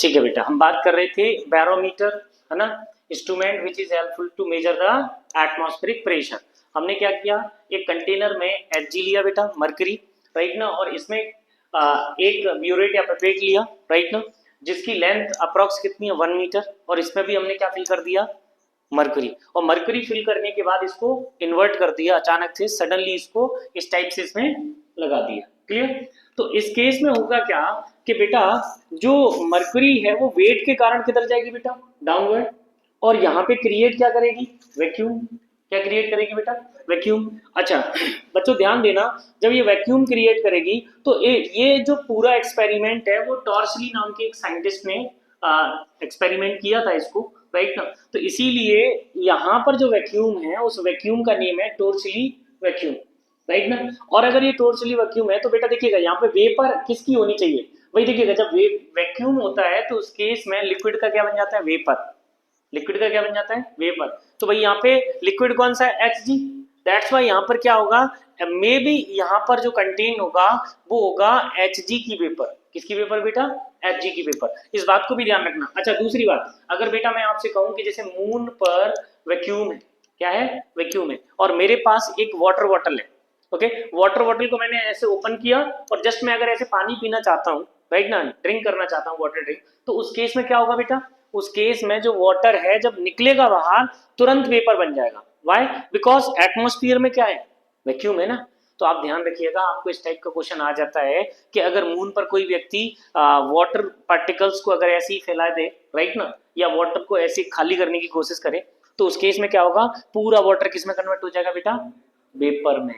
ठीक है बेटा, हम बात कर रहे थे बैरोमीटर, है ना, instrument which is helpful to measure the atmospheric pressure. हमने क्या किया, एक कंटेनर में Hg लिया बेटा, मरकरी, राइट ना, और इसमें एक ब्यूरेट या पेपेट लिया, राइट ना, जिसकी लेंथ अप्रॉक्स कितनी है 1 मीटर, और इसमें भी हमने क्या फिल कर दिया, मरकरी। और मरकरी फिल करने के बाद इसको इन्वर्ट कर दिया, अचानक से सडनली इसको इस टाइप से इसमें लगा दिया। क्लियर? तो इस केस में होगा क्या कि बेटा जो मरकरी है वो वेट के कारण किधर जाएगी बेटा, डाउनवर्ड, और यहाँ पे क्रिएट क्या करेगी, वैक्यूम। क्या क्रिएट करेगी बेटा, वैक्यूम। अच्छा बच्चों ध्यान देना, जब ये वैक्यूम क्रिएट करेगी तो ये जो पूरा एक्सपेरिमेंट है वो टॉर्सली नाम के एक साइंटिस्ट ने एक्सपेरिमेंट किया था इसको, राइट ना। तो इसीलिए यहाँ पर जो वैक्यूम है उस वैक्यूम का नेम है टॉर्सली वैक्यूम, राइट ना। और अगर ये टॉर्सली वैक्यूम है तो बेटा देखिएगा यहाँ पे वेपर किसकी होनी चाहिए, वही देखिएगा, जब वैक्यूम होता है तो उस केस में लिक्विड का क्या बन जाता है, वेपर। लिक्विड का क्या बन जाता है, वेपर। तो भाई यहाँ पे लिक्विड कौन सा है, Hg। दैट्स वाई यहाँ पर क्या होगा, मे बी यहाँ पर जो कंटेन होगा वो होगा Hg की वेपर। किसकी वेपर बेटा, Hg की वेपर। इस बात को भी ध्यान रखना। अच्छा दूसरी बात, अगर बेटा मैं आपसे कहूँ कि जैसे मून पर वैक्यूम है, क्या है, वैक्यूम है, और मेरे पास एक वाटर बॉटल है, ओके, वाटर बॉटल को मैंने ऐसे ओपन किया और जस्ट मैं अगर ऐसे पानी पीना चाहता हूँ, राइट ना, ड्रिंक करना चाहता हूँ वाटर ड्रिंक, तो उस केस में क्या होगा बेटा, उस केस में जो वाटर है जब निकलेगा बाहर तुरंत वेपर बन जाएगा। वाई, बिकॉज एटमोस्फियर में क्या है, वैक्यूम है ना। तो आप ध्यान रखिएगा, आपको इस टाइप का क्वेश्चन आ जाता है कि अगर मून पर कोई व्यक्ति वाटर पार्टिकल्स को अगर ऐसे ही फैला दे, राइट ना, या वाटर को ऐसे खाली करने की कोशिश करे, तो उस केस में क्या होगा, पूरा वाटर किस में कन्वर्ट हो जाएगा बेटा, वेपर में।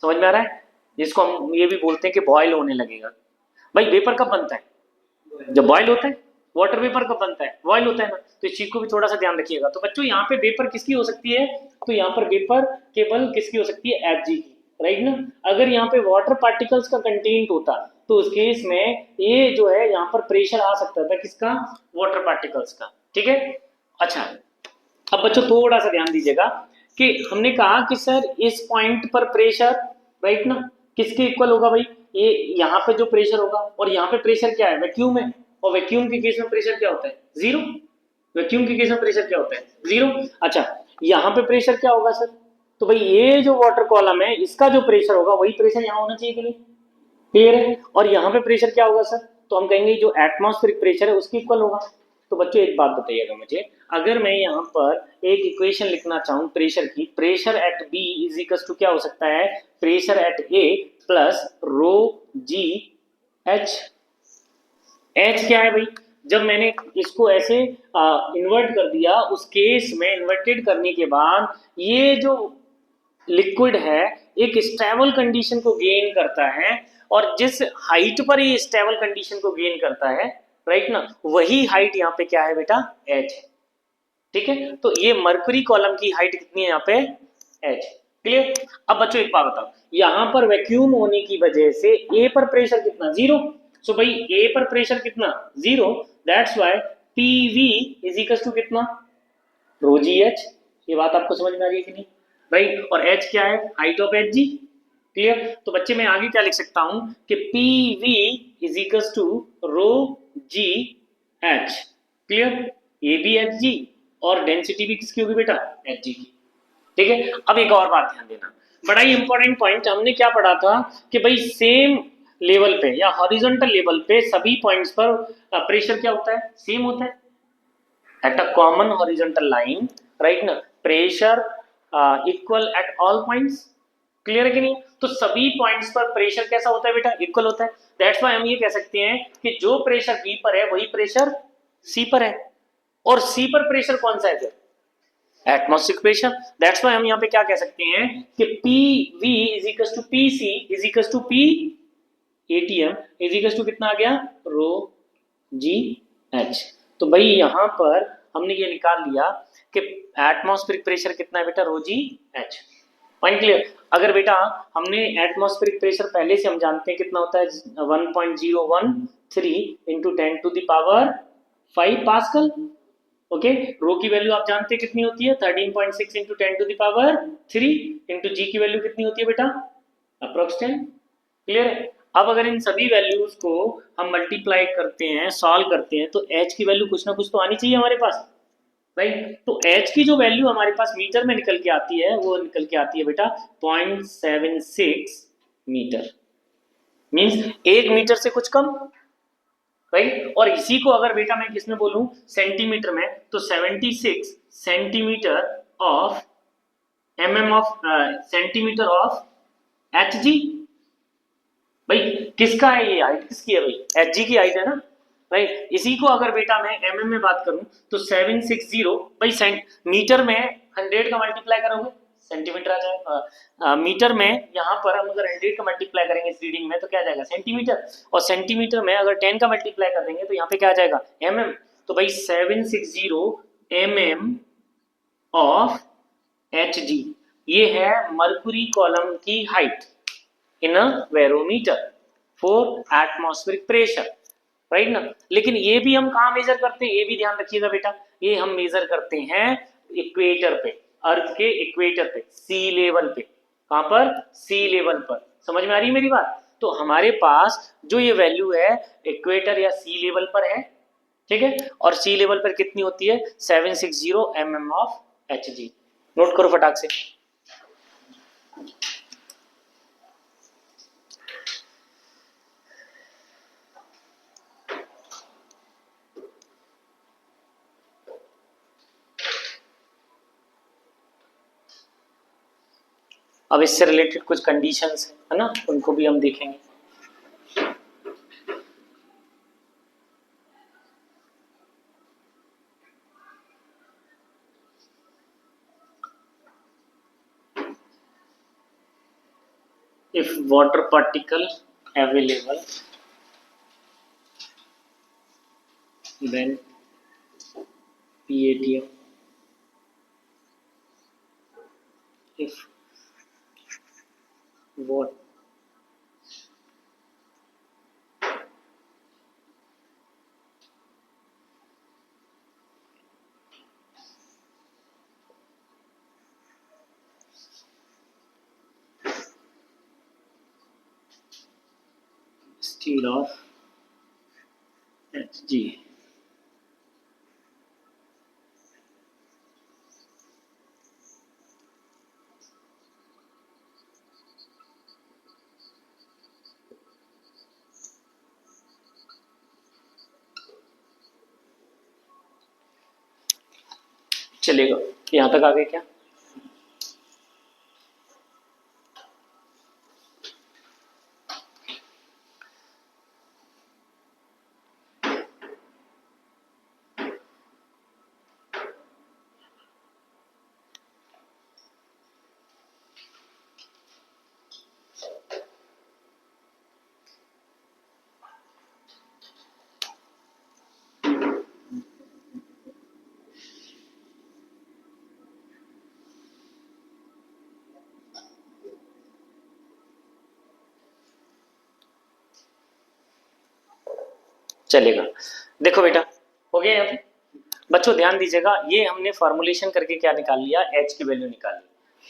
समझ में आ रहा है, जिसको हम ये भी बोलते हैं कि बॉयल होने लगेगा। भाई वेपर कब बनता है, जब बॉयल होता है। वाटर वेपर कब बनता है, बॉयल होता है ना। तो इस चीज को भी थोड़ा सा ध्यान रखिएगा। तो बच्चों यहाँ पे वेपर किसकी हो सकती है, तो यहाँ पर वेपर केवल किसकी हो सकती है, Hg की, राइट ना। अगर यहाँ पे वाटर पार्टिकल्स का कंटेंट होता तो उस केस में ये जो है यहाँ पर प्रेशर आ सकता था, किसका, वाटर पार्टिकल्स का। ठीक है। अच्छा अब बच्चों थोड़ा सा ध्यान दीजिएगा कि हमने कहा कि सर इस पॉइंट पर प्रेशर, राइट ना, किसके इक्वल होगा भाई, ये यहाँ पे जो प्रेशर होगा, और यहाँ पे प्रेशर क्या है, वैक्यूम है, और वैक्यूम के केस में प्रेशर क्या होता है, जीरो। वैक्यूम के केस में प्रेशर क्या होता है, जीरो। अच्छा यहाँ पे प्रेशर क्या होगा सर, तो भाई ये जो वाटर कॉलम है इसका जो प्रेशर होगा वही प्रेशर यहाँ होना चाहिए कि नहीं, क्लियर है। और यहाँ पे प्रेशर क्या होगा सर, तो हम कहेंगे जो एटमॉस्फेरिक प्रेशर है उसके इक्वल होगा। तो बच्चों एक बात बताइएगा मुझे, अगर मैं यहाँ पर एक इक्वेशन लिखना चाहूँ प्रेशर की, pressure at B is equal to क्या हो सकता है, pressure at A plus rho g h. H क्या है भाई, जब मैंने इसको ऐसे इन्वर्ट कर दिया, उस केस में इन्वर्टेड करने के बाद ये जो लिक्विड है एक स्टेबल कंडीशन को गेन करता है, और जिस हाइट पर ये स्टेबल कंडीशन को गेन करता है, राइट ना, वही हाइट यहाँ पे क्या है बेटा, एच है। ठीक है, तो ये मरकरी कॉलम की हाइट कितनी है यहाँ पे, एच। क्लियर। अब बच्चों एक बात बताओ, यहाँ पर वैक्यूम होने की वजह से ए पर प्रेशर कितना, जीरो। सो भाई ए पर प्रेशर कितना, zero. That's why PV is equal to कितना, रो जी एच। ये बात आपको समझ में आ रही है कि नहीं, राइट। और एच क्या है, height of h g. Clear. तो बच्चे मैं आगे क्या लिख सकता हूं कि P V is equal to rho g h. Clear. ये भी एच जी और डेंसिटी भी किसकी होगी बेटा, एच जी की। ठीक है। अब एक और बात ध्यान देना, बड़ा ही इंपॉर्टेंट पॉइंट, हमने क्या पढ़ा था कि भाई सेम लेवल पे या हॉरिजॉन्टल लेवल पे सभी पॉइंट्स पर प्रेशर क्या होता है, सेम होता है। at a common horizontal line, right ना, pressure equal at all points. Clear है कि नहीं, तो सभी पॉइंट्स पर प्रेशर कैसा होता है बेटा, इक्वल होता है। दैट्स व्हाई हम ये कह सकते हैं कि जो प्रेशर बी पर है वही प्रेशर सी पर है, और सी पर प्रेशर कौन सा है फिर, एटमॉस्फेरिक प्रेशर। दैट्स व्हाई हम यहाँ पे क्या कह सकते हैं कि P V is equal to P C is equal to P ATM is equal to कितना आ गया, रो जी एच। तो भाई यहाँ पर हमने ये निकाल लिया कि एटमॉस्फेरिक प्रेशर कितना है बेटा, रो जी एच। Point clear. अगर बेटा हमने एटमॉस्फेरिक प्रेशर पहले से हम जानते हैं कितना होता है, 1.013 into 10 to the power 5 pascal. Okay, rho की वैल्यू आप जानते हैं कितनी होती है, 13.6 into 10 to the power 3 into g की वैल्यू कितनी होती है बेटा, अप्रोक्स 10। क्लियर है। अब अगर इन सभी वैल्यूज को हम मल्टीप्लाई करते हैं, सॉल्व करते हैं, तो h की वैल्यू कुछ ना कुछ तो आनी चाहिए हमारे पास, राइट। तो h की जो वैल्यू हमारे पास मीटर में निकल के आती है वो निकल के आती है बेटा 0.76 मीटर, मीन्स 1 मीटर से कुछ कम, राइट। और इसी को अगर बेटा मैं किसमें बोलूं, सेंटीमीटर में, तो 76 centimetre of of centimetre of h जी। भाई किसका है ये, हाइट किसकी है भाई, एच जी की हाइट है ना, राइट। इसी को अगर बेटा मैं एम में बात करूं तो 760, भाई मीटर में 100 का मल्टीप्लाई करोगे सेंटीमीटर आ जाएगा, मीटर में यहाँ पर हम अगर 100 का मल्टीप्लाई करेंगे इस रीडिंग में तो क्या आ जाएगा सेंटीमीटर, और सेंटीमीटर में अगर 10 का मल्टीप्लाई कर देंगे तो यहाँ पे क्या आ जाएगा तो भाई 760 ऑफ एच जी, ये है मरकुरी कॉलम की height in a barometer for atmospheric pressure, right ना। लेकिन ये भी हम कहाँ मेजर करते हैं, ये भी ध्यान रखिएगा बेटा, ये हम मेजर करते हैं इक्वेटर पे, अर्थ के इक्वेटर पे, सी लेवल पे। कहां पर, सी लेवल पर। समझ में आ रही है मेरी बात। तो हमारे पास जो ये वैल्यू है इक्वेटर या सी लेवल पर है, ठीक है, और सी लेवल पर कितनी होती है 760 ऑफ एच जी। नोट करो फटाक से। अब इससे रिलेटेड कुछ कंडीशंस है ना, उनको भी हम देखेंगे। if water particle available then PATM, if what instead of Hg, चलेगा। यहां तक आ गए क्या? चलेगा। देखो बेटा हो गया यहाँ पे? बच्चों ध्यान दीजिएगा, ये हमने फॉर्मुलेशन करके क्या निकाल लिया, एच की वैल्यू निकाल ली,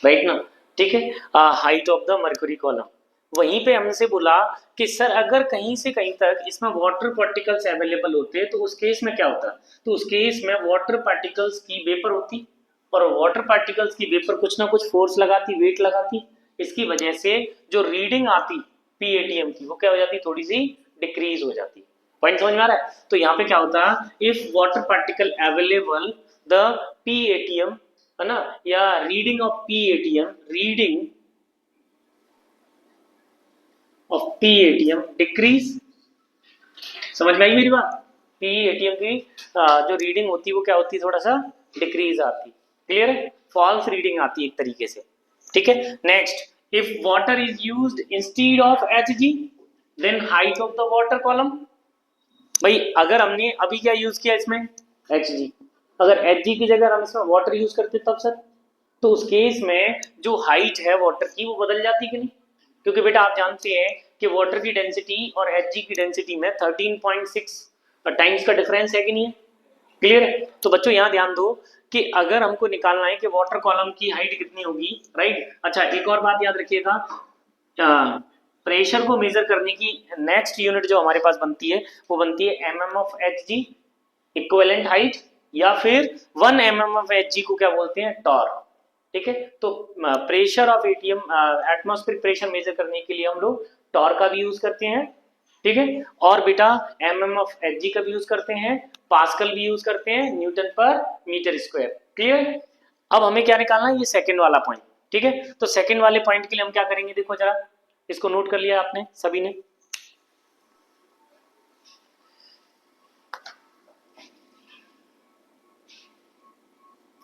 राइट ना, ठीक है। Height of the mercury column, वहीं पे हमसे बोला कि सर अगर कहीं से कहीं तक इसमें वाटर पार्टिकल्स अवेलेबल होते तो उस केस में क्या होता, तो उस केस में वाटर पार्टिकल्स की वेपर होती, और वाटर पार्टिकल्स की वेपर कुछ ना कुछ फोर्स लगाती, वेट लगाती, इसकी वजह से जो रीडिंग आती पीएटीएम की वो क्या हो जाती, थोड़ी सी डिक्रीज हो जाती। पॉइंट समझ में आ रहा है? तो यहाँ पे क्या होता, if water particle available the PATM, है ना, या reading of PATM, reading of PATM decrease. समझ में आई मेरी बात? पीएटीएम की जो रीडिंग होती है वो क्या होती है, थोड़ा सा डिक्रीज आती, क्लियर है, फॉल्स रीडिंग आती है एक तरीके से, ठीक है। Next, if water is used instead of Hg then height of the water column. भाई अगर हमने अभी क्या यूज किया इसमें, एच जी, अगर एच जी की जगह हम इसमें वाटर यूज करते तब सर, तो उस केस में जो हाइट है वाटर की वो बदल जाती कि नहीं, क्योंकि बेटा आप जानते हैं कि वाटर की डेंसिटी और एच जी की डेंसिटी में 13.6 टाइम्स का डिफरेंस है कि नहीं है, क्लियर है। तो बच्चों यहाँ ध्यान दो कि अगर हमको निकालना है कि वाटर कॉलम की हाइट कितनी होगी, राइट। अच्छा एक और बात याद रखिएगा, प्रेशर को मेजर करने की नेक्स्ट यूनिट जो हमारे पास बनती है वो बनती है mm of hg equivalent height, या फिर 1 mm ऑफ hg को क्या बोलते हैं, टॉर। ठीक है, तो pressure of ATM atmospheric pressure measure करने के लिए हम लोग टॉर का भी यूज करते हैं। ठीक है, और बेटा mm ऑफ hg का भी यूज करते हैं, पास्कल भी यूज करते हैं, न्यूटन पर मीटर स्क्वायर। क्लियर। अब हमें क्या निकालना है, ये सेकंड वाला पॉइंट। ठीक है, तो सेकंड वाले पॉइंट के लिए हम क्या करेंगे, देखो जरा, इसको नोट कर लिया आपने सभी ने।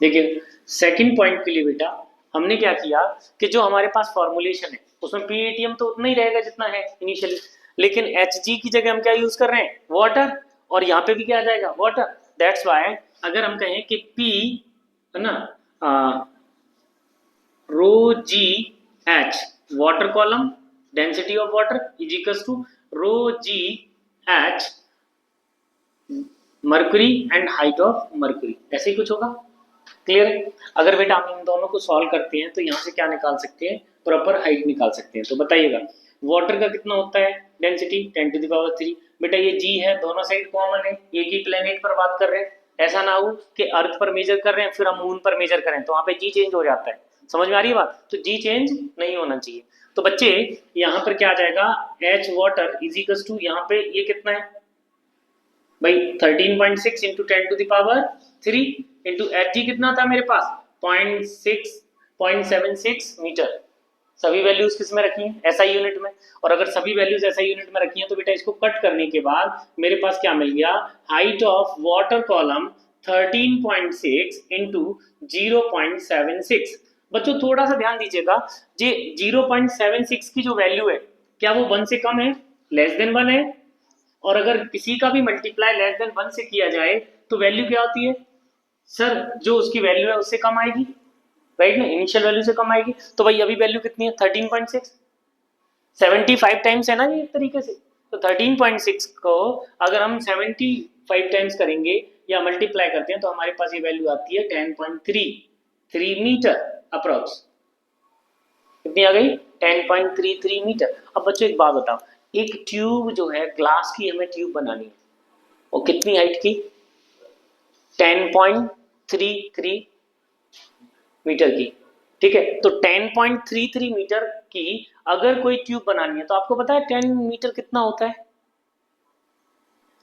देखिए सेकंड पॉइंट के लिए बेटा हमने क्या किया कि जो हमारे पास फॉर्मुलेशन है उसमें पीएटीएम तो उतना ही रहेगा जितना है इनिशियली, लेकिन एचजी की जगह हम क्या यूज कर रहे हैं, वाटर, और यहाँ पे भी क्या आ जाएगा, वाटर। दैट्स वाई अगर हम कहें कि पी है ना rho g h water column density of water is equals to rho g h mercury and height of mercury, ऐसे ही कुछ होगा। क्लियर है। अगर बेटा हम इन दोनों को सॉल्व करते हैं तो यहाँ से क्या निकाल सकते हैं, प्रॉपर हाइट निकाल सकते हैं। तो बताइएगा वाटर का कितना होता है डेंसिटी 10⁻³ बेटा, ये जी है, दोनों साइड कॉमन है, एक ही प्लेनेट पर बात कर रहे हैं। ऐसा ना हो कि अर्थ पर मेजर कर रहे हैं फिर हम मून पर मेजर करें तो वहां पे जी चेंज हो जाता है। समझ में आ रही है बात, तो जी चेंज नहीं होना चाहिए। तो बच्चे यहाँ पर क्या आ जाएगा, h water is equals to, यहाँ पे ये कितना है भाई 13.6 इंटू 10⁻³ इंटू एच जी कितना था मेरे पास 0.76 मीटर। सभी वैल्यूज किस में रखी हैं, एसआई यूनिट में। और अगर सभी वैल्यूज एसआई यूनिट में रखी हैं तो बेटा इसको कट करने के बाद मेरे पास क्या मिल गया, height of water column 13.6 into 0.76। बच्चों थोड़ा सा ध्यान दीजिएगा, ये 0.76 की जो वैल्यू है क्या वो 1 से कम है, लेस देन 1 है, और अगर किसी का भी मल्टीप्लाई लेस देन 1 से किया जाए तो वैल्यू क्या होती है सर, जो उसकी वैल्यू है उससे कम आएगी, राइट ना, इनिशियल वैल्यू से कम आएगी। तो भाई अभी वैल्यू कितनी है 13.6, 75 टाइम्स है ना ये एक तरीके से। तो 13.6 को अगर हम 75 टाइम्स करेंगे या मल्टीप्लाई करते हैं तो हमारे पास ये वैल्यू आती है 10.33 मीटर अप्रोक्स। कितनी आ गई 10.33 मीटर। अब बच्चों एक बात बताओ, एक ट्यूब जो है ग्लास की हमें ट्यूब बनानी है, और कितनी हाइट की 10.33 मीटर की। ठीक है, तो 10.33 मीटर की अगर कोई ट्यूब बनानी है तो आपको पता है 10 मीटर कितना होता है।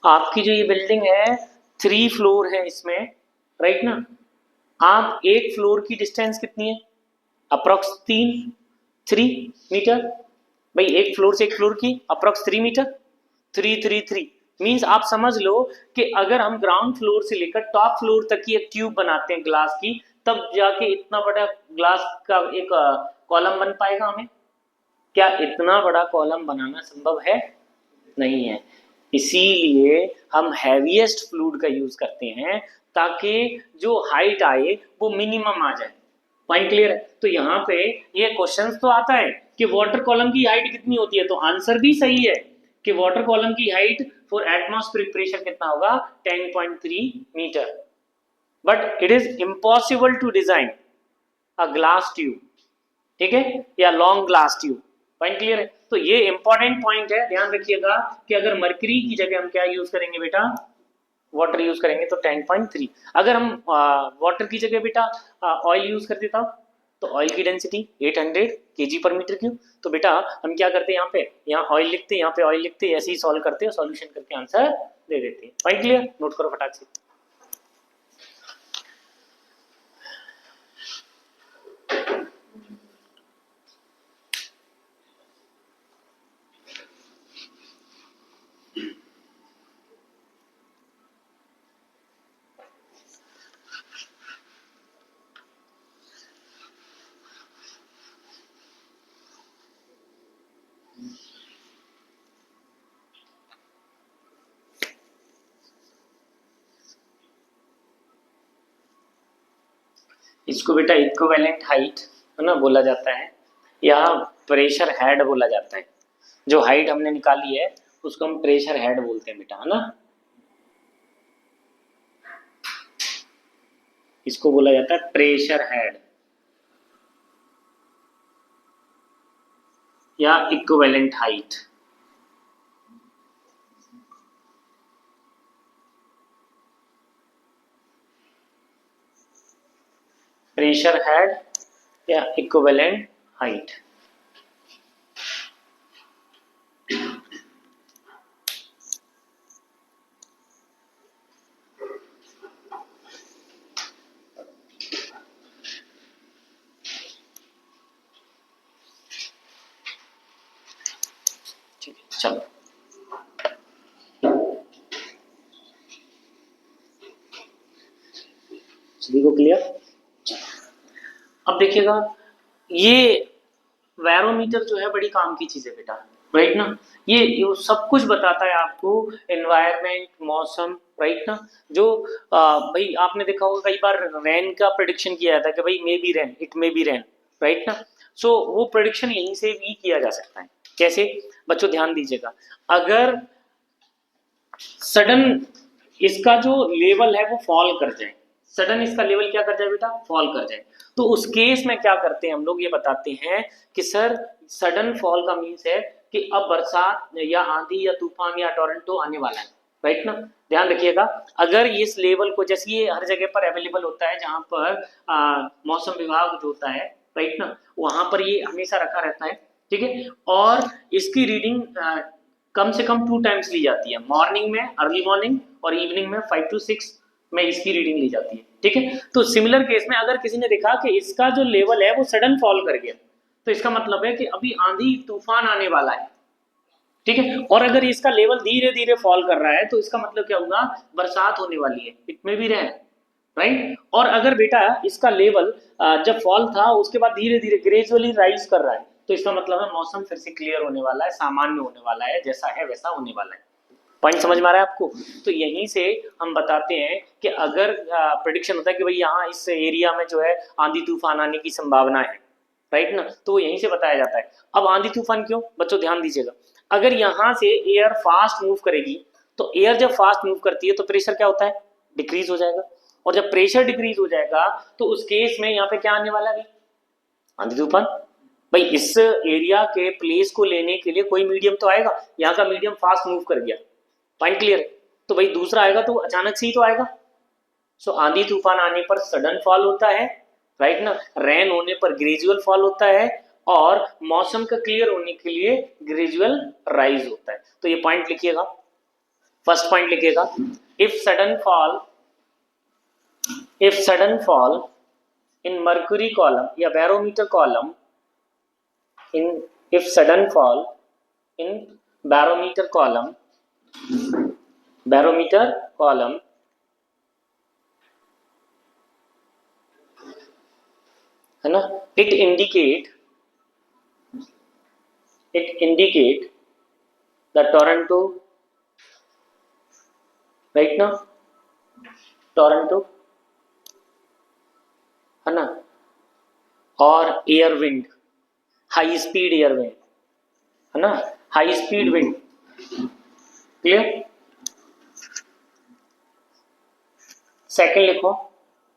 आपकी जो ये बिल्डिंग है 3 फ्लोर है इसमें, राइट ना, आप एक फ्लोर की डिस्टेंस कितनी है अप्रोक्स 3 मीटर। भाई एक फ्लोर से एक फ्लोर की अप्रोक्स 3 मीटर, 3 मीन्स आप समझ लो कि अगर हम ग्राउंड फ्लोर से लेकर टॉप फ्लोर तक की एक ट्यूब बनाते हैं ग्लास की, तब जाके इतना बड़ा ग्लास का एक कॉलम बन पाएगा हमें। क्या इतना बड़ा कॉलम बनाना संभव है, नहीं है। इसीलिए हम हैवीएस्ट फ्लूइड का यूज करते हैं ताकि जो हाइट आए वो मिनिमम आ जाए। पॉइंट क्लियर है। तो यहाँ पे ये क्वेश्चन तो आता है कि वाटर कॉलम की हाइट कितनी होती है, तो आंसर भी सही है कि वाटर कॉलम की हाइट फॉर एटमॉस्फेरिक प्रेशर कितना होगा 10.3 metre. But it is impossible to design a glass tube, ठीक है, या long glass tube. Point clear है। तो ये इंपॉर्टेंट पॉइंट है, ध्यान रखिएगा कि अगर मर्करी की जगह हम क्या यूज करेंगे बेटा, वाटर यूज करेंगे तो 10.3। अगर हम वाटर की जगह बेटा ऑयल यूज कर देता तो ऑयल की डेंसिटी 800 केजी पर मीटर क्यूब। तो बेटा हम क्या करते हैं, यहाँ पे यहाँ ऑयल लिखते, यहाँ पे ऑयल लिखते, ऐसे ही सॉल्व करते हैं, सॉल्यूशन करके आंसर दे देते हैं। पॉइंट क्लियर, नोट करो फटाक से। इसको बेटा इक्विवेलेंट हाइट है ना बोला जाता है, या प्रेशर हेड बोला जाता है। जो हाइट हमने निकाली है उसको हम प्रेशर हेड बोलते हैं बेटा, है ना। इसको बोला जाता है प्रेशर हेड या इक्विवेलेंट हाइट। प्रेशर हेड या इक्विवेलेंट हाइट। चलो सभी को क्लियर। अब देखिएगा ये बैरोमीटर जो है बड़ी काम की चीज है बेटा, राइट ना। ये सब कुछ बताता है आपको, एनवायरनमेंट, मौसम, राइट ना। जो भाई आपने देखा होगा कई बार रेन का प्रेडिक्शन किया जाता है कि भाई may be rain, it may be rain, right ना। सो वो प्रेडिक्शन यहीं से भी किया जा सकता है। कैसे बच्चों ध्यान दीजिएगा, अगर सडन इसका जो लेवल है वो फॉल कर जाए, सडन इसका लेवल क्या कर जाए बेटा, फॉल कर जाए, तो उस केस में क्या करते हैं हम लोग, ये बताते हैं कि सर सडन फॉल का मीन्स है कि अब बरसात या आंधी या तूफान या टोरंटो आने वाला है, राइट ना। ध्यान रखिएगा, अगर इस लेवल को, जैसे ये हर जगह पर अवेलेबल होता है जहां पर मौसम विभाग जो होता है, राइट ना, वहां पर ये हमेशा रखा रहता है, ठीक है। और इसकी रीडिंग कम से कम 2 टाइम्स ली जाती है, मॉर्निंग में, अर्ली मॉर्निंग, और इवनिंग में 5 to 6 में इसकी रीडिंग ली जाती है, ठीक है। तो सिमिलर केस में अगर किसी ने देखा कि इसका जो लेवल है वो सडन फॉल कर गया, तो इसका मतलब है कि अभी आंधी तूफान आने वाला है, ठीक है। और अगर इसका लेवल धीरे धीरे फॉल कर रहा है तो इसका मतलब क्या होगा, बरसात होने वाली है, इट में भी रहे, राइट। और अगर बेटा इसका लेवल जब फॉल था उसके बाद धीरे धीरे ग्रेजुअली राइज कर रहा है, तो इसका मतलब है मौसम फिर से क्लियर होने वाला है, सामान्य होने वाला है, जैसा है वैसा होने वाला है। पॉइंट समझ में आ रहा है आपको। तो यहीं से हम बताते हैं कि अगर प्रिडिक्शन होता है कि भाई यहाँ इस एरिया में जो है आंधी तूफान आने की संभावना है, राइट ना, तो यहीं से बताया जाता है। अब आंधी तूफान क्यों बच्चों, ध्यान दीजिएगा, अगर यहाँ से एयर फास्ट मूव करेगी, तो एयर जब फास्ट मूव करती है तो प्रेशर क्या होता है, डिक्रीज हो जाएगा, और जब प्रेशर डिक्रीज हो जाएगा तो उस केस में यहाँ पे क्या आने वाला है, आंधी तूफान। भाई इस एरिया के प्लेस को लेने के लिए कोई मीडियम तो आएगा, यहाँ का मीडियम फास्ट मूव कर गया, पॉइंट क्लियर है, तो भाई दूसरा आएगा तो अचानक से ही तो आएगा। सो आंधी तूफान आने पर सडन फॉल होता है, राइट ना, रेन होने पर ग्रेजुअल फॉल होता है, और मौसम का क्लियर होने के लिए ग्रेजुअल राइज होता है। तो ये पॉइंट लिखिएगा, फर्स्ट पॉइंट लिखिएगा, if sudden fall in mercury column या barometer column, in if sudden fall in barometer column है ना, it indicate the tornado, right ना, टोरंटो, है ना, और air wind, high speed air wind, है ना, high speed wind, clear. Second लिखो,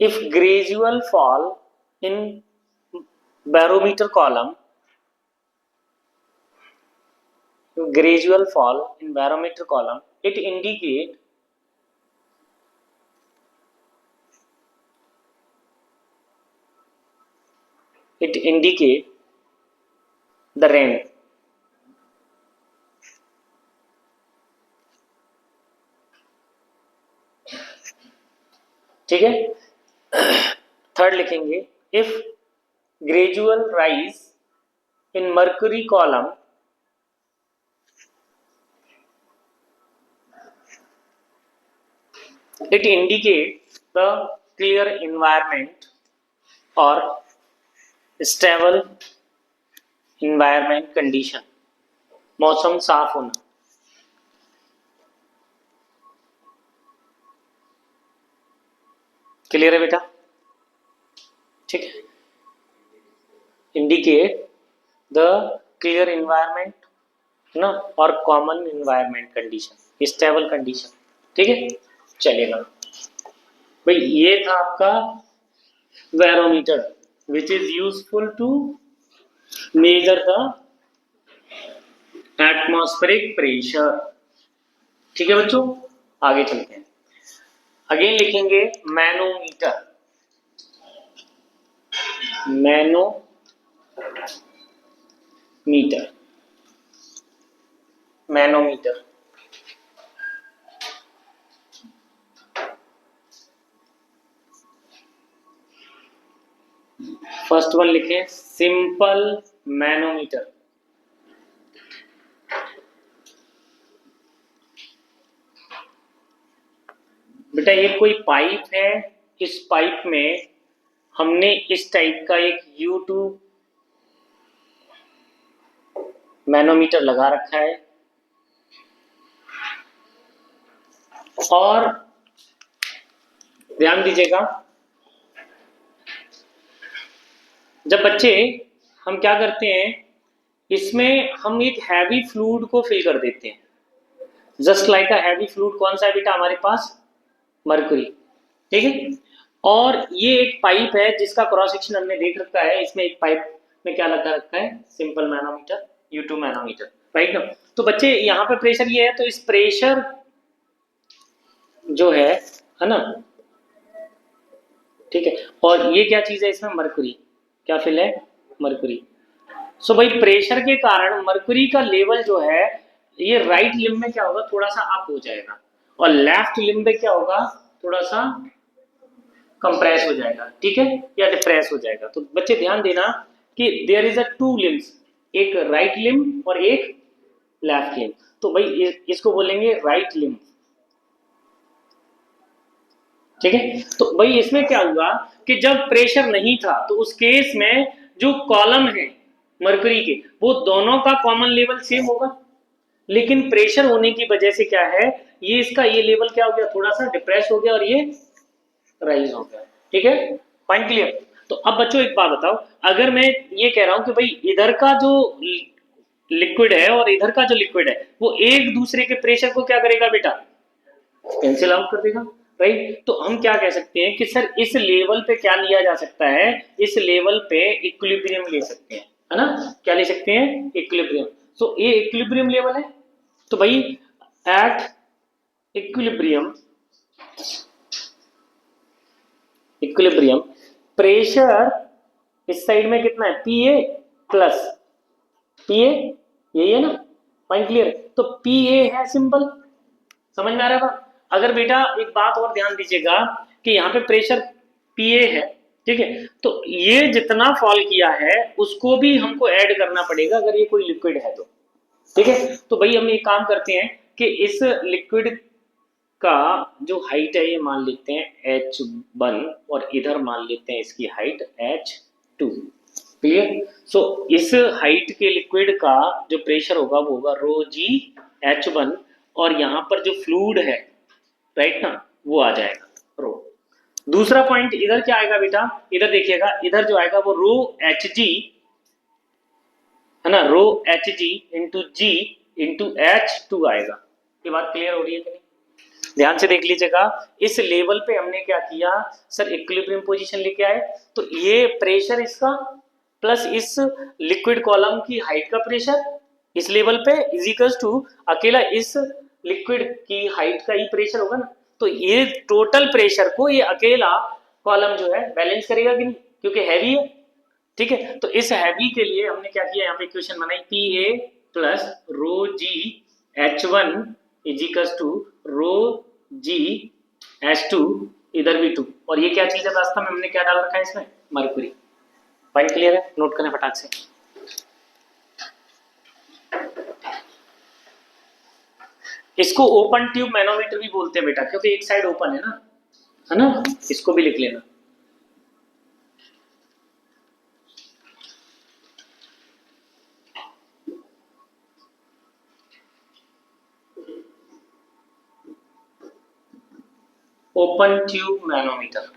if gradual fall in barometer column, it indicate the rain, ठीक है। थर्ड लिखेंगे, if gradual rise in mercury column, it indicates the clear environment or stable environment condition, मौसम साफ होना, clear है बेटा, ठीक है। इंडिकेट द क्लियर इन्वायरमेंट ना, और common environment condition, stable condition, ठीक है, चलेगा। भाई ये था आपका barometer which is useful to measure the atmospheric pressure. ठीक है बच्चों, आगे चलते हैं। अगेन लिखेंगे manometer. Manometer, manometer. First one लिखे सिंपल मैनोमीटर। बेटा ये कोई पाइप है, इस पाइप में हमने इस टाइप का एक U2 मैनोमीटर लगा रखा है, और ध्यान दीजिएगा जब बच्चे हम क्या करते हैं, इसमें हम एक हैवी फ्लूइड को फिल कर देते हैं, just like a heavy fluid. कौन सा है बेटा हमारे पास? मरकरी। ठीक है, और ये एक पाइप है जिसका क्रॉस सेक्शन हमने देख रखा है। इसमें एक पाइप में क्या लगा रखा है? Simple manometer, U2 manometer, right ना। तो बच्चे यहाँ पे प्रेशर ये है, तो इस प्रेशर जो है ना, ठीक है, और ये क्या चीज है इसमें? मरकरी। क्या फिल है? मरकरी। सो भाई प्रेशर के कारण मरकरी का लेवल जो है, ये राइट लिम्ब में क्या होगा? थोड़ा सा अप हो जाएगा, और लेफ्ट लिम्ब में क्या होगा? थोड़ा सा कंप्रेस हो जाएगा, ठीक है, या डिप्रेस हो जाएगा। तो बच्चे ध्यान देना कि there is a two limbs, एक राइट लिम्ब और एक लेफ्ट लिम्ब। तो भाई इसको बोलेंगे राइट लिम्ब। ठीक है, तो भाई इसमें क्या हुआ कि जब प्रेशर नहीं था तो उस केस में जो कॉलम है मरकरी के, वो दोनों का कॉमन लेवल सेम होगा, लेकिन प्रेशर होने की वजह से क्या है, ये इसका ये लेवल क्या हो गया? थोड़ा सा डिप्रेस हो गया और ये राइज हो गया। ठीक है, पॉइंट क्लियर। तो अब बच्चों एक बात बताओ, अगर मैं ये कह रहा हूं कि भाई इधर का जो लिक्विड है और इधर का जो लिक्विड है वो एक दूसरे के प्रेशर को क्या करेगा बेटा? कैंसिल आउट कर देगा, राइट। तो हम क्या कह सकते हैं कि सर इस लेवल पे क्या लिया जा सकता है? इस लेवल पे इक्विलिब्रियम ले सकते हैं, है ना। क्या ले सकते हैं? इक्विलिब्रियम। सो ये इक्विलिब्रियम लेवल है। तो भाई एट इक्विलिब्रियम, इक्विलिब्रियम प्रेशर इस साइड में कितना है? पीए प्लस पीए, यही है ना, पॉइंट क्लियर। तो पीए है सिंपल, समझ में आ रहा था। अगर बेटा एक बात और ध्यान दीजिएगा कि यहाँ पे प्रेशर पीए है, ठीक है, तो ये जितना फॉल किया है उसको भी हमको ऐड करना पड़ेगा अगर ये कोई लिक्विड है तो। ठीक है, तो भाई हम एक काम करते हैं कि इस लिक्विड का जो हाइट है ये मान लेते हैं H1, और इधर मान लेते हैं इसकी हाइट H2। क्लियर। सो इस हाइट के लिक्विड का जो प्रेशर होगा वो होगा रो जी H1, और यहाँ पर जो फ्लूइड है, राइट ना, वो आ जाएगा रो। दूसरा पॉइंट इधर क्या आएगा बेटा? इधर देखिएगा, इधर जो आएगा वो रो एच जी, है ना, रो एच जी इंटू जी इंटू H2 आएगा। ये बात क्लियर हो रही है कि नहीं? ध्यान से देख लीजिएगा, इस लेवल पे हमने क्या किया सर? इक्विलिब्रियम पोजीशन लेके आए। तो ये प्रेशर इसका प्लस इस लिक्विड कॉलम की हाइट का प्रेशर इस लेवल पे इज इक्वल्स टू अकेला इस लिक्विड की हाइट का ही प्रेशर होगा ना। तो ये टोटल प्रेशर को ये अकेला कॉलम जो है बैलेंस करेगा कि नहीं, क्योंकि हैवी है। ठीक है, तो इस हैवी के लिए हमने क्या किया, यहाँ पे इक्वेशन बनाई P A plus rho g H1 is equals to rho g H2, इधर भी 2, और ये क्या चीज है रास्ता में हमने क्या डाल रखा है इसमें? मरकुरी। पॉइंट क्लियर है? नोट करने फटाक से। इसको ओपन ट्यूब मैनोमीटर भी बोलते हैं बेटा, क्योंकि एक साइड ओपन है ना, इसको भी लिख लेना। Open tube manometer.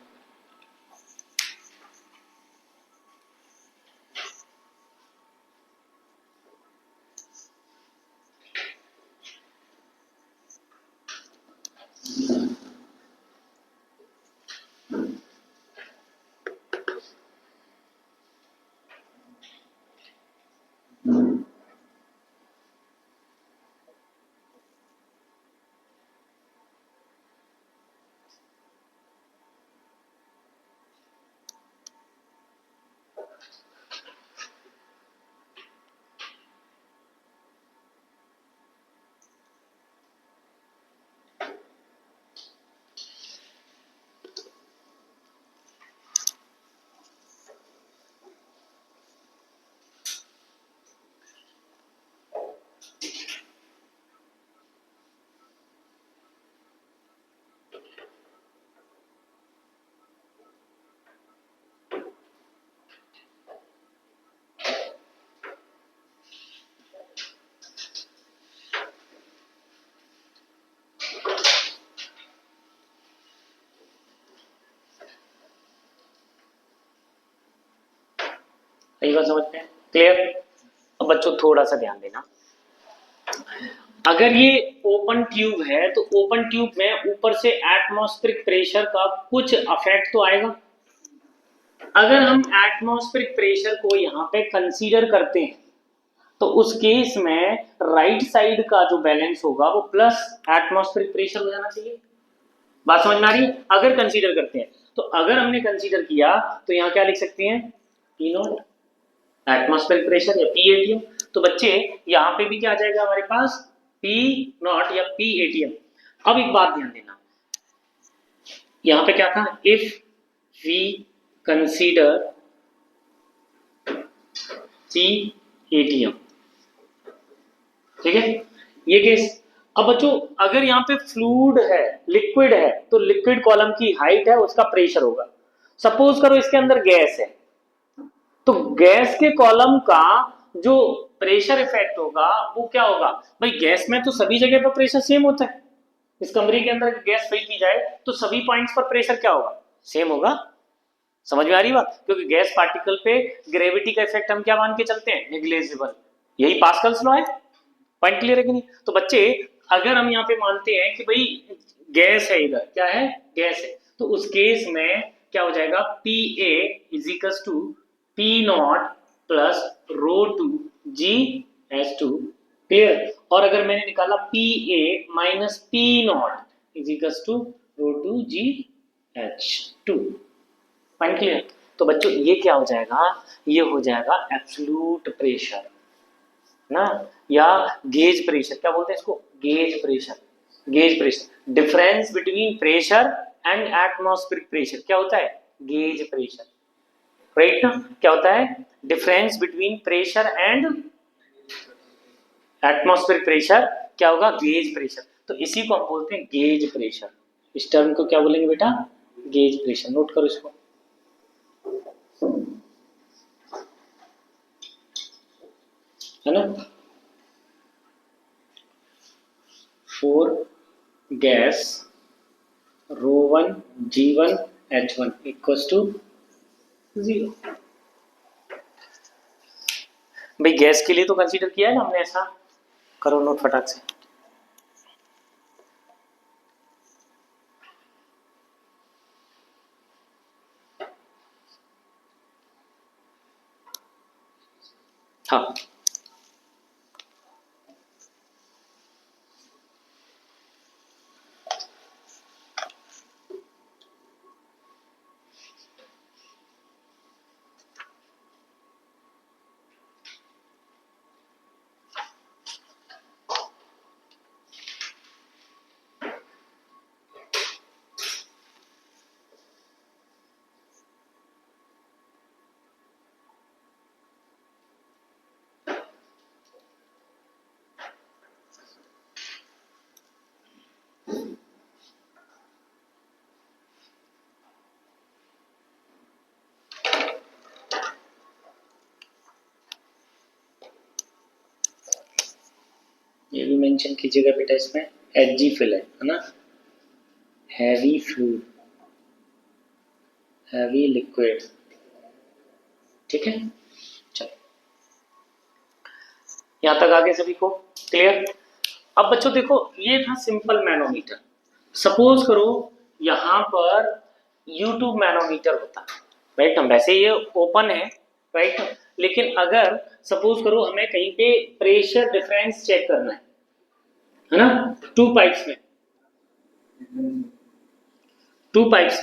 सही बात समझते हैं? क्लियर? अब बच्चों थोड़ा सा ध्यान देना, अगर ये ओपन ट्यूब है तो ओपन ट्यूब में ऊपर से एटमॉस्फेरिक प्रेशर का कुछ अफेक्ट तो आएगा। अगर हम एटमॉस्फेरिक प्रेशर को यहाँ पे कंसीडर करते हैं तो उस केस में राइट साइड का जो बैलेंस होगा वो प्लस एटमॉस्फेरिक प्रेशर हो जाना चाहिए। बात समझ में आ रही है? अगर कंसीडर करते हैं तो अगर हमने कंसीडर किया तो यहाँ क्या लिख सकते हैं, पी नॉट एटमॉस्फेरिक प्रेशर या पी एटीएम। तो बच्चे यहाँ पे भी क्या आ जाएगा हमारे पास, पी नॉट या पी एटीएम। अब एक बात ध्यान देना, यहाँ पे क्या था, if we consider P ATM, ठीक है ये केस। अब बच्चों अगर यहाँ पे फ्लूइड है, लिक्विड है, तो लिक्विड कॉलम की हाइट है, उसका प्रेशर होगा। सपोज करो इसके अंदर गैस है, तो गैस के कॉलम का जो प्रेशर इफेक्ट होगा वो क्या होगा, भाई गैस में तो सभी जगह पर प्रेशर सेम होता है। इस कमरे के अंदर गैस फिल की जाए तो सभी पॉइंट्स पर प्रेशर क्या होगा, सेम होगा। समझ में आ रही बात? क्योंकि गैस पार्टिकल पे ग्रेविटी का इफेक्ट हम क्या मान के चलते हैं, नेग्लिजिबल। यही पास्कल्स लॉ है। पॉइंट क्लियर है कि नहीं? तो बच्चे अगर हम यहाँ पे मानते हैं कि भाई गैस है, इधर क्या है, गैस है, तो उस केस में क्या हो जाएगा, P A is equal to P naught plus rho two G H two. Clear? और अगर मैंने निकाला P A minus P naught is equal to rho two G H two. Point clear? तो बच्चों ये क्या हो जाएगा, ये हो जाएगा एब्सोल्यूट प्रेशर ना, या गेज प्रेशर, क्या बोलते हैं इसको, gauge pressure. Gauge pressure, difference between pressure and atmospheric pressure क्या होता है, गेज प्रेशर, राइट ना? क्या होता है, difference between pressure and atmospheric pressure क्या होगा, गेज प्रेशर। तो इसी को हम बोलते हैं गेज प्रेशर। इस टर्म को क्या बोलेंगे बेटा, गेज प्रेशर। नोट करो इसको, है ना। For gas rho one G1 H1 equals to 0। भाई गैस के लिए तो कंसीडर किया है ना हमने, ऐसा करो नोट फटाक से। हाँ ये भी मेंशन कीजिएगा बेटा, इसमें Hg फिल है ना, हैवी फ्लूइड, हैवी लिक्विड, ठीक है। चलो यहां तक आगे सभी को क्लियर? अब बच्चों देखो ये था सिंपल मैनोमीटर। सपोज करो यहां पर U2 मैनोमीटर होता, राइट। हम वैसे ये ओपन है, राइट, लेकिन अगर सपोज करो हमें कहीं पे प्रेशर डिफरेंस चेक करना है ना, टू पाइप्स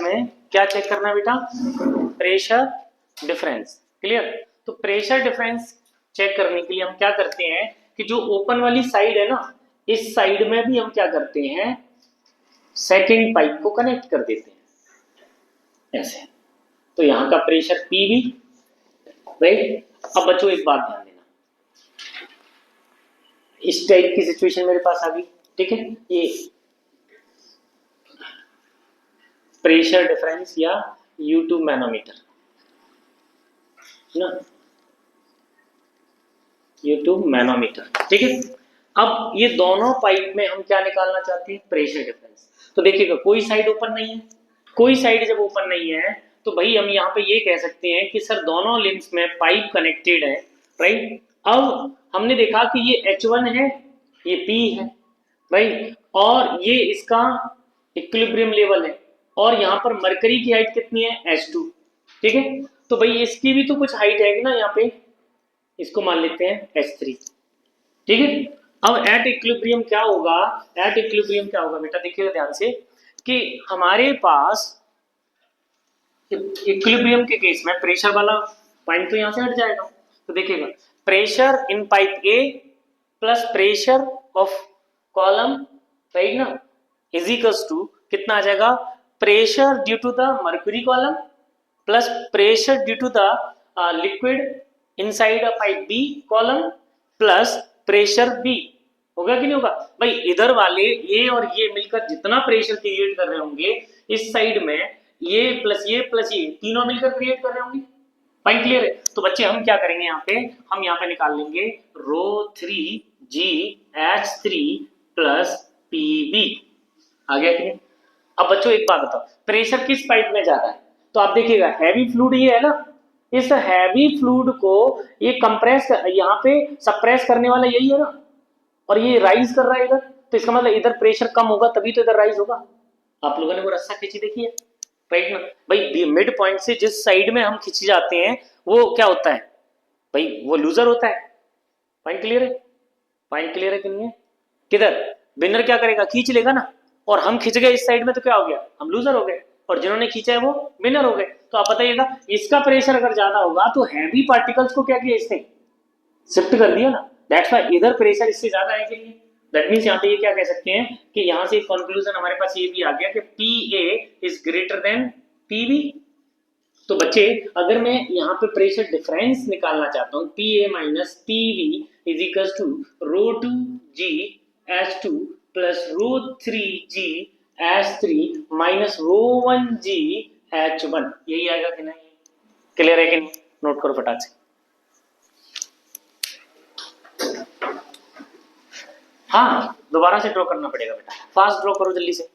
में क्या चेक करना है बेटा, प्रेशर डिफरेंस। क्लियर? तो प्रेशर डिफरेंस चेक करने के लिए हम क्या करते हैं कि जो ओपन वाली साइड है ना, इस साइड में भी हम क्या करते हैं, सेकंड पाइप को कनेक्ट कर देते हैं ऐसे। तो यहां का प्रेशर पी भी, राइट। अब बच्चों एक बात ध्यान देना, इस टाइप की सिचुएशन मेरे पास आ गई, ठीक है। ये प्रेशर डिफरेंस या U2 मैनोमीटर ना, U2 मैनोमीटर, ठीक है। अब ये दोनों पाइप में हम क्या निकालना चाहते हैं, प्रेशर डिफरेंस। तो देखिएगा कोई साइड ओपन नहीं है, कोई साइड जब ओपन नहीं है तो भाई हम यहाँ पे ये कह सकते हैं कि सर दोनों लिम्स में पाइप कनेक्टेड है, राइट। अब हमने देखा कि ये H1 है, ये P है, राइट, और ये इसका इक्विलिब्रियम लेवल है, और यहाँ पर मरकरी की हाइट कितनी है, H2, ठीक है। तो भाई इसकी भी तो कुछ हाइट है ना यहाँ पे, इसको मान लेते हैं H3, ठीक है। अब एट इक्विलिब्रियम क्या होगा, एट इक्विलिब्रियम क्या होगा बेटा, देखिएगा ध्यान से कि हमारे पास इक्विलिब्रियम के केस में प्रेशर वाला पॉइंट तो यहां से हट जाएगा, तो देखिएगा pressure in pipe A plus pressure of column, right ना, इज इक्वल्स टू कितना आ जाएगा, pressure due to the mercury column plus pressure due to the liquid inside a pipe B column plus pressure B, होगा कि नहीं होगा भाई। इधर वाले ये और ये मिलकर जितना प्रेशर क्रिएट कर रहे होंगे इस साइड में, ये प्लस ये तीनों मिलकर क्रिएट कर रहे होंगे। पॉइंट क्लियर है। तो बच्चे हम क्या करेंगे यहाँ पे, हम यहाँ पे निकाल लेंगे रो 3GH3 प्लस PB, आ गया कि नहीं। अब बच्चों एक बात बताओ, प्रेशर किस पाइप में ज्यादा है, तो आप देखिएगा हैवी फ्लूइड ये है ना, इस हैवी फ्लूइड को ये कंप्रेस यहाँ पे सप्रेस करने वाला यही है ना, और ये राइज कर रहा है इधर, तो इसका मतलब इधर प्रेशर कम होगा तभी तो इधर राइज होगा। आप लोगों ने वो रस्सा खींची देखी है, राइट ना भाई, मिड पॉइंट से जिस साइड में हम खींचे जाते हैं वो क्या होता है भाई, वो लूजर होता है। पॉइंट क्लियर है, पॉइंट क्लियर है कि नहीं है, किधर विनर क्या करेगा, खींच लेगा ना, और हम खींच गए इस साइड में तो क्या हो गया, हम लूजर हो गए, और जिन्होंने खींचा है वो विनर हो गए। तो आप बताइएगा इसका प्रेशर अगर ज्यादा होगा तो हैवी पार्टिकल्स को क्या किया, इसने शिफ्ट कर दिया ना, दैट्स व्हाई इधर प्रेशर इससे ज्यादा है कि नहीं। दैट मींस यहाँ पे ये क्या कह सकते हैं कि यहाँ से कंक्लूजन हमारे पास ये भी आ गया कि PA is greater than PB। तो बच्चे अगर मैं यहाँ पे प्रेशर डिफरेंस निकालना चाहता हूँ, PA minus PV is equal to rho 2GH2 plus rho 3GH3 minus rho 1GH1, यही आएगा कि नहीं, क्लियर है कि नहीं, नोट करो फटाक से। हाँ दोबारा से ड्रॉ करना पड़ेगा बेटा, फास्ट ड्रॉ करो जल्दी से।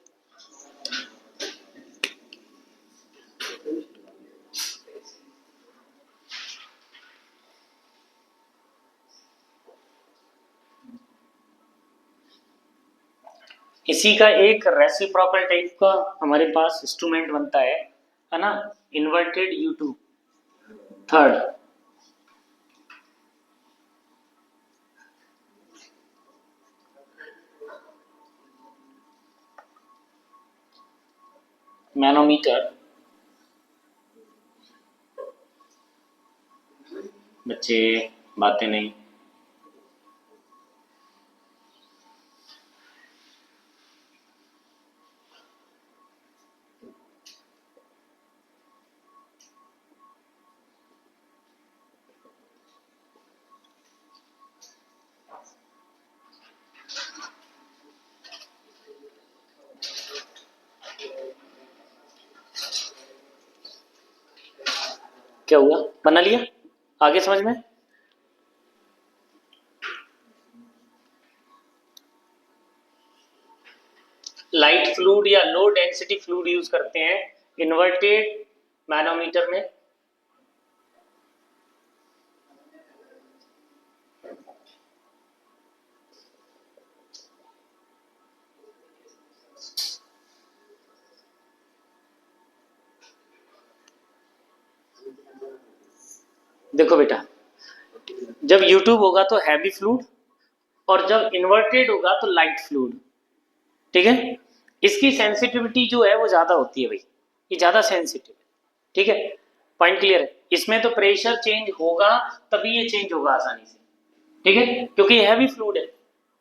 इसी का एक रेसिप्रोकल टाइप का हमारे पास इंस्ट्रूमेंट बनता है ना, इन्वर्टेड U2 थर्ड, मैनोमीटर। बच्चे बातें नहीं, क्या हुआ, बना लिया, आगे समझ में। लाइट फ्लूइड या लो डेंसिटी फ्लूइड यूज करते हैं इन्वर्टेड मैनोमीटर में। देखो बेटा, जब यूट्यूब होगा तो हैवी फ्लूइड, और जब इन्वर्टेड होगा तो लाइट फ्लूइड, ठीक है। इसकी सेंसिटिविटी जो है वो ज्यादा होती है भाई, ये ज्यादा सेंसिटिव है, ठीक है। पॉइंट क्लियर है, इसमें तो प्रेशर चेंज होगा तभी ये चेंज होगा आसानी से, ठीक है, क्योंकि ये हैवी फ्लूइड है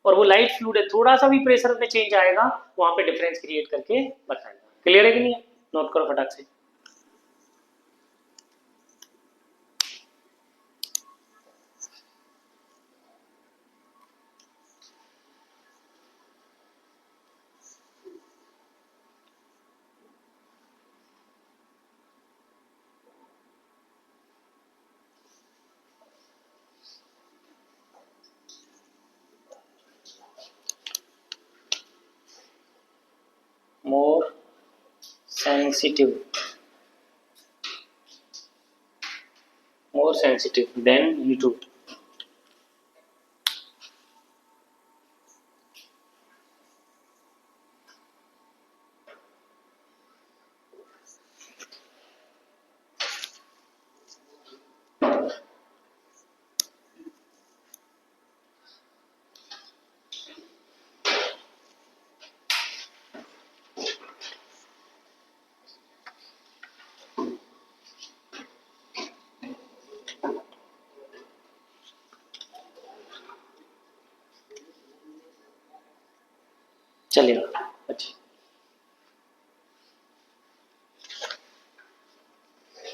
और वो लाइट फ्लूइड है, थोड़ा सा भी प्रेशर में चेंज आएगा वहां पे डिफरेंस क्रिएट करके बताएगा। क्लियर है कि नहीं है, नोट करो फटाक से। more sensitive more sensitive than U2. चलिए